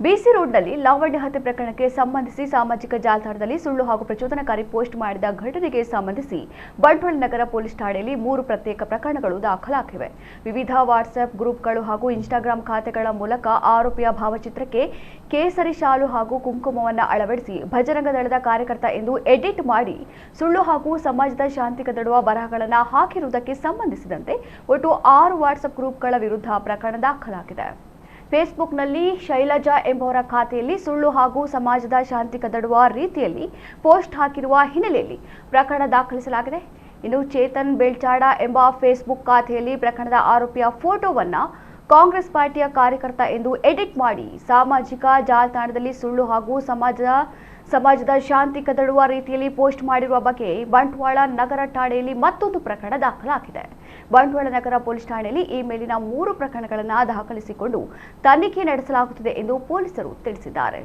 ಬಿಸಿ ರೋಡ್ನಲ್ಲಿ ಲಾವಣ್ಯ ಹತ್ಯೆ ಪ್ರಕರಣಕ್ಕೆ ಸಂಬಂಧಿಸಿ ಸಾಮಾಜಿಕ ಜಾಲತಾಣದಲ್ಲಿ ಸುಳ್ಳು ಹಾಗೂ ಪ್ರಚೋದನಕಾರಿ ಪೋಸ್ಟ್ ಮಾಡಿದ ಘಟನೆಗೆ ಸಂಬಂಧಿಸಿ ಬಂಟ್ವಾಳ ನಗರ ಪೊಲೀಸ್ ಠಾಣೆಯಲ್ಲಿ 3 ಪ್ರತ್ಯೇಕ ಪ್ರಕರಣಗಳು ದಾಖಲಾಗಿವೆ. ವಿವಿಧ ವಾಟ್ಸ್ಆಪ್ ಗ್ರೂಪ್ಗಳು ಹಾಗೂ ಇನ್ಸ್ಟಾಗ್ರಾಂ ಖಾತೆಗಳ ಮೂಲಕ ಆರೋಪಿಯ ಭಾವಚಿತ್ರಕ್ಕೆ ಕೇಸರಿ ಶಾಲು ಹಾಗೂ ಕುಂಕುಮವನ್ನು ಅಳವಡಿಸಿ ಭಜರಂಗ ದಳದ ಕಾರ್ಯಕರ್ತ ಎಂದು ಎಡಿಟ್ ಮಾಡಿ ಸುಳ್ಳು ಹಾಗೂ ಸಮಾಜದ ಶಾಂತಿ ಕದಡುವ ಬರಹಗಳನ್ನು ಹಾಕಿರುವುದಕ್ಕೆ ಸಂಬಂಧಿಸಿದಂತೆ ಒಟ್ಟು 6 ವಾಟ್ಸ್ಆಪ್ ಗ್ರೂಪ್ಗಳ ವಿರುದ್ಧ ಪ್ರಕರಣ ದಾಖಲಾಗಿದೆ. ಫೇಸ್ಬುಕ್ನಲ್ಲಿ ಶೈಲಜಾ ಎಂಬವರ ಖಾತೆಯಲ್ಲಿ ಸುಳ್ಳು ಹಾಗೂ ಸಮಾಜದ ಶಾಂತಿ ಕದಡುವ ರೀತಿಯಲ್ಲಿ ಪೋಸ್ಟ್ ಹಾಕಿರುವ ಹಿನ್ನೆಲೆಯಲ್ಲಿ ಪ್ರಕರಣ ದಾಖಲಿಸಲಾಗಿದೆ. ಇನ್ನು ಚೇತನ್ ಬೆಳ್ಚಾಡ ಎಂಬ ಫೇಸ್ಬುಕ್ ಖಾತೆಯಲ್ಲಿ ಪ್ರಕರಣದ ಆರೋಪಿಯ ಫೋಟೋವನ್ನು ಕಾಂಗ್ರೆಸ್ ಪಾರ್ಟಿಯ ಕಾರ್ಯಕರ್ತ ಎಂದು ಎಡಿಟ್ ಮಾಡಿ ಸಾಮಾಜಿಕ ಜಾಲತಾಣದಲ್ಲಿ ಸುಳ್ಳು ಹಾಗೂ ಸಮಾಜದ ಶಾಂತಿ ಕದಡುವ ರೀತಿಯಲ್ಲಿ ಪೋಸ್ಟ್ ಮಾಡಿರುವ ಬಗ್ಗೆ ಬಂಟ್ವಾಳ ನಗರ ಠಾಣೆಯಲ್ಲಿ ಮತ್ತೊಂದು ಪ್ರಕರಣ ದಾಖಲಾಗಿದೆ. ಬಂಟ್ವಾಳ ನಗರ ಪೊಲೀಸ್ ಠಾಣೆಯಲ್ಲಿ ಈ ಮೇಲಿನ 3 ಪ್ರಕರಣಗಳನ್ನು ದಾಖಲಿಸಿಕೊಂಡು ತನಿಖೆ ನಡೆಸಲಾಗುತ್ತಿದೆ ಎಂದು ಪೊಲೀಸರು ತಿಳಿಸಿದ್ದಾರೆ.